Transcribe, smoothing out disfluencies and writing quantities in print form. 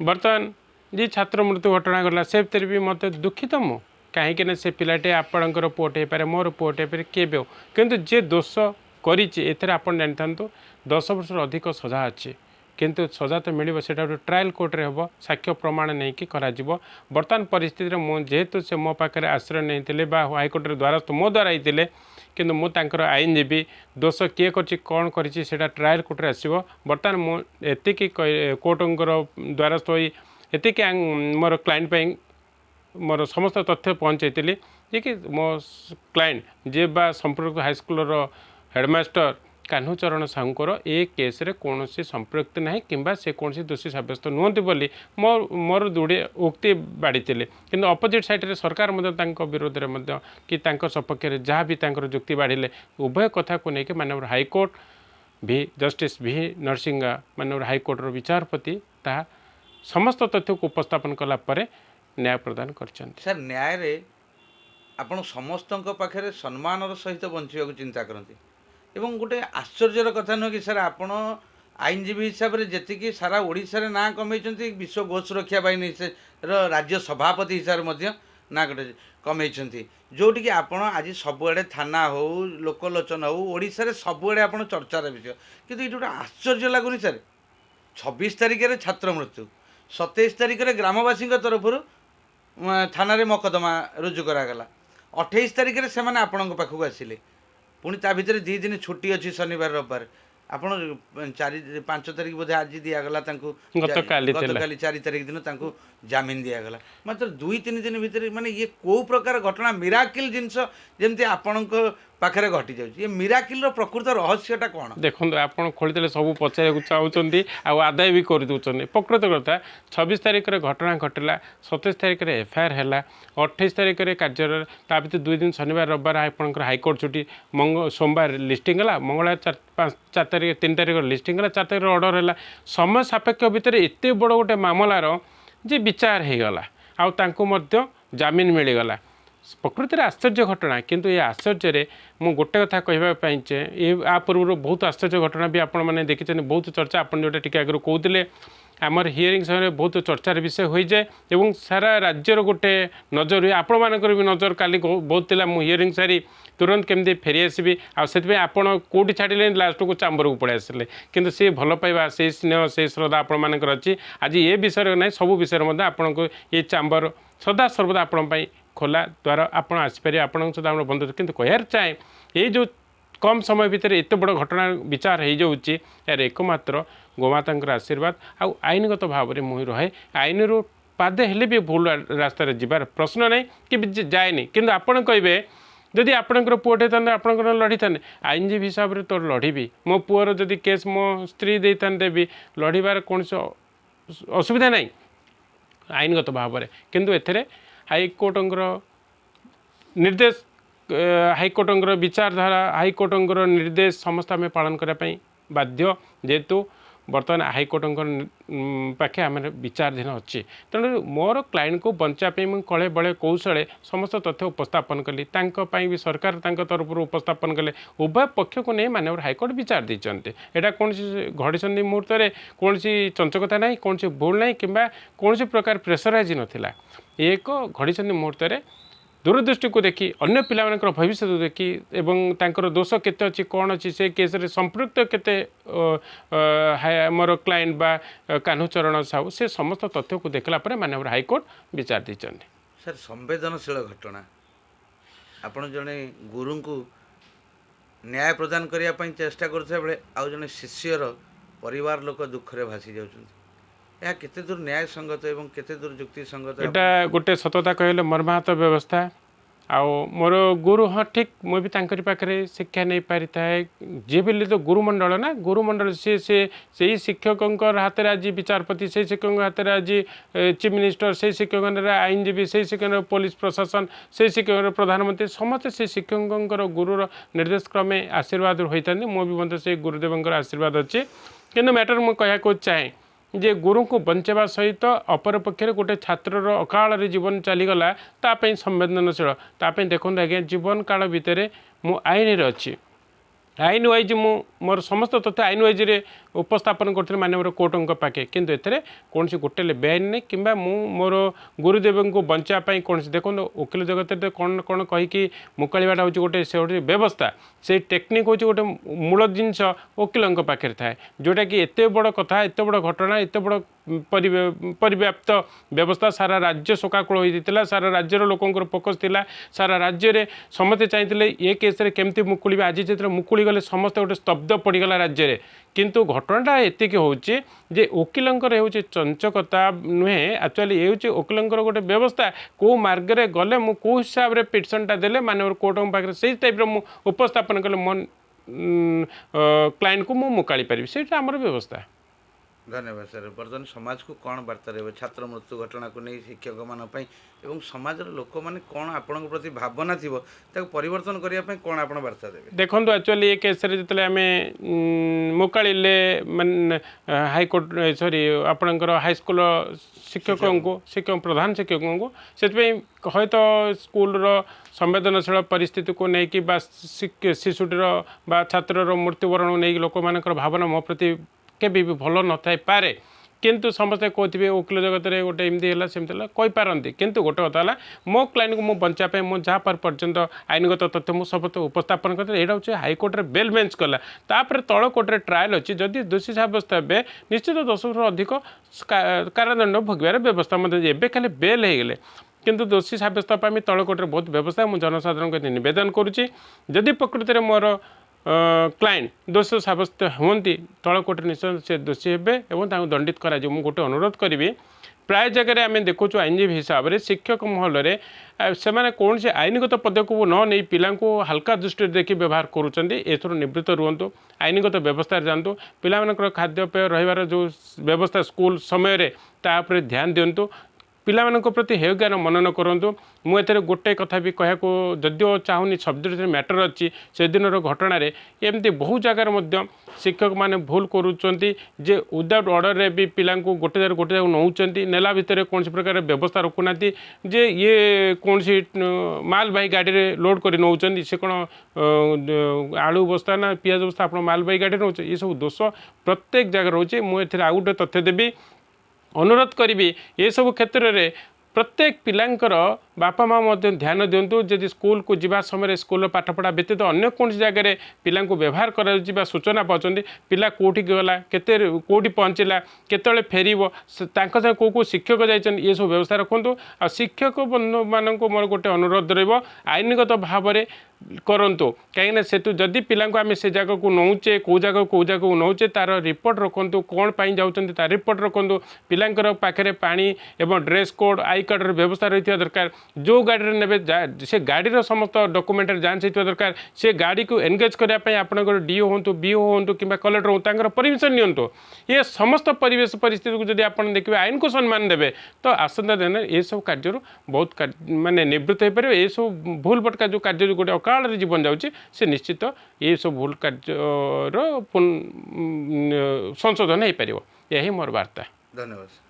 बर्तमान जी छात्र मृत्यु घटना गला से भितर भी मत दुखित मु कहीं से पिलाटे आपणकर पुअटे पारे मोर पुअटे पारे किए भी हो किंतु जे दोष कर आप जानी था 10 वर्ष अधिक सजा अच्छी किंतु सजा तो मिल से ट्रायल कोर्टे हम साक्ष्य प्रमाण नहीं कि बर्तमान परिस्थिति जेहेतु से मो पाखे आश्रय नहीं हाइकोर्ट द्वारस्थ मो द्वारा होते किंतु मुझे आईनजीवी दोष किए कौन कर ट्रायल कोर्टे आसो बर्तमान मुझे कोर्टर द्वारस्थ हो मोर क्लाइंट मोर समस्त तथ्य पहुँचाई जे कि मो क्लाइंट जे बा संपर्क हाईस्कूल हेडमास्टर कान्हूचरण साहूकर ए केस्रे कौन संपृक्त ना कि से कौन दोषी सब्यस्त नुहति बोली मोर दूड़े उक्ति बाड़ी कि अपोजिट साइड सरकार विरोध में कि सपक्ष जहाँ भी जुक्ति बाढ़े उभय कथा को लेकिन मानव हाईकोर्ट भी जस्टिस भी नरसिंगा मानव हाईकोर्टर विचारपति ता समस्त तथ्य को उपस्थापन कलापर न्याय प्रदान कर सर न्याय रे आपण समस्त पाखे सम्मान सहित बंचा चिंता करती एवं गोटे आश्चर्यर कथा नुह कि सर आपण आईनजीवी हिसाब से जी सारा ओडिशा ना कमे विश्व गो सुरक्षा बाहिनी राज्य सभापति हिसाब से ना गोटे कमे जोटि कि आपण आज सबुआड़े थाना हो लोकलोचन हो ओडिशा सबुआड़े आप चर्चार विषय किंतु ये गोटे आश्चर्य लगुनि सर 26 तारिख में छात्र मृत्यु 27 तारिख में ग्रामवासी तरफ थाना मकदमा रुजु करागला 28 तारिख में से आपण पाखक आसिले पुणी ता भितर 2 दिन छुट्टी अच्छी शनिवार रविवार आपण 4-5 तारिख बोधे आज दिगला गतकाली 4 तारिख दिन जमीन दिगला मात्र 2-3 दिन भितर माने ये को प्रकार घटना मिराकिल जिनस जमती आपण पाखे घटी जाए मिराकिल प्रकृत रहस्यटा कौन देखो आप खोली सब पचार चाहते आदाय भी करदे प्रकृत कथा 26 तारिख में घटना घटला 27 तारिख में एफआईआर है 28 तारिख में कार्य ता भर 2 दिन शनिवार रविवार आपंकर हाईकोर्ट छुट्टी सोमवार लिस्टिंग है मंगलवार 4 तारिख 3 तारिख लिस्टिंग है 4 तारिख ऑर्डर है समय सापेक्ष भितर एत बड़ गोटे मामलार जे विचार हो गला आउ जमीन मिलगला प्रकृति आश्चर्य घटना किंतु ये आश्चर्य मु गोटे कथा कहवाई चे या पूर्व बहुत आश्चर्य घटना भी आपण मैंने देखी बहुत चर्चा आप जोटा टी आगे कहते आमर हियरिंग समय बहुत चर्चार विषय हो जाए और सारा राज्यर गोटे नजर हुए आपण मानकर भी नजर काली बहुत थिला मु हियरिंग सारी तुरंत केमती फेरी आसबि आपण कौटी छाड़े लास्ट को चांबर को पड़े आसिले किंतु से भल पाइबा से स्नेह से श्रद्धा आपण मानकर अच्छी आज ये विषय ना सब विषय आपण को ये चांबर सदा सर्वदा आपण खोला द्वारा आपण आसपारे आपण सहित आम बंधु किंतु कहर चाहे ये जो कम समय भितर एत बड़ घटना विचार हो जाऊँगी यार एकमात्र गोमाता आशीर्वाद आउ आईनगत भाव में मुहि रहे आईन रू पादे हेले भी भूल रास्त जीवार प्रश्न नहीं कि जाए कि आपड़ कहे जदि आपणकर पुअटे था आपंकर लड़ी था आईनजीवी हिसाब से तो लड़बी मो पुअर जदि केस मो स्त्री दे था भी लड़बार कौन असुविधा नहीं आईनगत भाव में किंतु एथेरे हाईकोर्टर निर्देश हाईकोर्टर विचारधारा हाईकोर्टर निर्देश समस्त आम पालन करने बाध्य जेहेतु बर्तमान हाईकोर्टर पाखे आम विचाराधीन अच्छी तेणु मोर क्लाइंट को बचापी मुझे कले बड़े कौशले समस्त तथ्य उपस्थापन कली भी सरकार तरफ उपस्थापन कले उभय पक्ष को नहीं मानव हाईकोर्ट विचार देते यहाँ कौन घड़ी मुहूर्त में कौन चंचकता ना कौन भूल ना कि कौन प्रकार प्रेसराइज नाला एक घड़ी मुहूर्त में दूरदृष्टि को देखी अन्य पिलामानकर भविष्य देखी एवं तांकर दोष केते अच्छी कौन अच्छी से केस रे संपृक्त केते मोर क्लाइंट बा कान्हूचरण साहू से समस्त तथ्य को देखला पर माननीय हाईकोर्ट विचार देछन सर संवेदनशील घटना आपण जने गुरु को न्याय प्रदान करिया पई चेष्टा करथे बेले आ जने शिष्यर परिवार लोक दुख रे भासी जाउछन या केते दूर न्याय संगत एवं केते दूर युक्ति संगत एटा गोटे सतता कहले मर्माहत व्यवस्था आउ मोर गुरु हाँ ठीक मुझे भी पाखे शिक्षा नहीं पारि थाए जी भी तो गुरुमंडल ना गुरुमंडल से शिक्षकों हाथ में आज विचारपति से शिक्षकों हाथ में आज चीफ मिनिस्टर से शिक्षकों आईनजीवी से शिक्षक पुलिस प्रशासन से शिक्षक प्रधानमंत्री समस्त से शिक्षकों गुरुर निर्देश क्रमे आशीर्वाद होता मुझे से गुरुदेव आशीर्वाद अच्छे कि मैटर मुझे कहना चाहे जे गुरु को बंचावा सहित अपर पक्षे गोटे छात्र अकाल जीवन चलीगला ताप संवेदनशील ताप देखो आज्ञा जीवन काल भितर मु आईन अच्छी आईन वाइज मु मोर समस्त तथ्य आईन वाइज उपस्थापन कर मानव कोर्टों पाखे किंतु एथे कौन गोटे बेआईन नहीं कि मोर गुरुदेव को बचापी कौन देखो वकिल जगत कौन कौन कहीकि मुकाड़ा हूँ गोटे से गोटे व्यवस्था से टेक्निक हूँ गोटे मूल जिनस वकिलों पाखे थाए जोटा कि एत बड़ कथा एत बड़ घटना एत बड़ परिव्याप्त व्यवस्था सारा राज्य शोकाकूल होता सारा राज्यर लोकंर फोकस थिला सारा राज्य में समस्ते चाहिए ये केस्रे केमती मुकुल आज जो मुकुल गले समस्त गोटे स्तब्ध पड़गला राज्य में किंतु घटनाटा एतिक होचे जे वकिलंकर होचे चंचकता नुहे एक्चुअली ये होचे वकिलंकर गोटे व्यवस्था को मार्ग रे गले मु को हिसाब रे पिटिशनटा देले मानवर कोर्ट पाखे से टाइप मु उपस्थापन कले मो क्लाइंट को मु मुकाली पारिबी सेटा हमर व्यवस्था। धन्यवाद सर। बर्तमान समाज को कौन वार्ता रही छात्र मृत्यु घटना को नहीं शिक्षक मानी एवं समाज लोक मैंने कौन आपण प्रति भावना थी परिवर्तन करने कौन आप वार्ता देवे देखो एक्चुअली ये केस जो आम मुकाड़े मान हाईकोर्ट सॉरी आपणकर हाईस्कूल शिक्षकों को शिक्षक प्रधान शिक्षकों को से हयत स्कूल संवेदनशील परिस्थिति को लेकिन शिशुटीर बा छात्र मृत्युवरण नहीं लोक मान भावना मो प्रति केबी भी भल न थाई पारे किंतु समस्ते कहते वकिल जगत में गोटे एमती है सेमती कहीपारती किंतु गोटे कथा है मो क्लाइंट को मुझे बचापी मुझे जहाँ पर्यंत आईनगत तथ्य मुझे सब उपस्थापन करते यहाँ हूँ हाईकोर्ट में बेल बेंच कला तापर तल कोर्ट में ट्रायल अच्छी जदि दोषी सब्यस्त हे निश्चित 10 वर्ष अधिक कारादंड भोगार व्यवस्था मतलब खाली बेल हो गले किंतु दोषी सब्यस्त तल कोर्ट में बहुत व्यवस्था मुझे जनसाधारण को नवेदन करुँची जदि प्रकृति में मोर क्लाइंट दोष सब्यस्त होती तल कोर्ट निश्चय से दोषी हे दंडित कर गोटे अनुरोध करी प्राय जगह आम देखु आईनजीवी हिसाब से शिक्षक महल से कौन से आईनगत पदक्षेप न नहीं पिला हल्का दृष्टि देखि व्यवहार करुँच निवृत्त रुहतु आईनगत व्यवस्था जातु पिला खाद्यपेय रही जो व्यवस्था स्कूल समय तापर ध्यान दिंतु पिला प्रति हेय ज्ञान मनन करूँ मुझे गोटे कथा भी कह जदिओ चाहूनी सब्जेक्ट मैटर अच्छी से दिन घटना एमती बहु जगार शिक्षक माने भूल करुँचे जे विदाउट ऑर्डर रे भी पिला गोटे जगह नौकरी नेला भितर कौन प्रकार व्यवस्था रखुना जे ये कौन सी मालबाही गाड़ी में लोड कर नौकरी से कौन आलू बस्ता ना पियाज बस्ता आप मालबाही गाड़ी नौ ये सब दोष प्रत्येक जगह रोचे मुझे आउ गोटे तथ्य देवी अनुरोध करी ये सब क्षेत्र में प्रत्येक पिलांकर बापा माँ ध्यान दिंतु जदि स्कूल को जीवा समय स्कूल पाठपढ़ा व्यतीत अन्य कौन जगह पिला व्यवहार कर सूचना पाँच पिला कौटी गला केते कौटी पहुँचला केतले फेर कौ कौ शिक्षक जाइए ये सब व्यवस्था रखुँ आ शिक्षक बंधु मान मोर गोटे अनुरोध रईनगत भाव में करंतु कहीं सेतु जदि पिला आम से जगह को नौचे कौ जगह को नौचे तार रिपोर्ट रखुँ कौन पाई जाऊँ तार रिपोर्ट रखुँ पिलांकर पाखे पानी एवं ड्रेस कोड आई कार्डर व्यवस्था रही दरकार जो गाड़ी ने से गाड़ीर समस्त डॉक्यूमेंट जांच होता दरकार से गाड़ी को एनगेज करने आपंकर डीओ हूँ बीओ हूँ कि कलेक्टर हूँ तर परमिशन नियंतु ये समस्त परिवेश परिस्थिति को जब आप देखिए आईन को सम्मान देवे तो आसंता दिन ये सब कार्य बहुत माने निवृत्त हो पारे ये सब भूल भटका जो कार्य गोटे अकाल जीवन जाऊँगी से निश्चित ये सब भूल कार्यर संशोधन हो पार यही मोर वार्ता। धन्यवाद।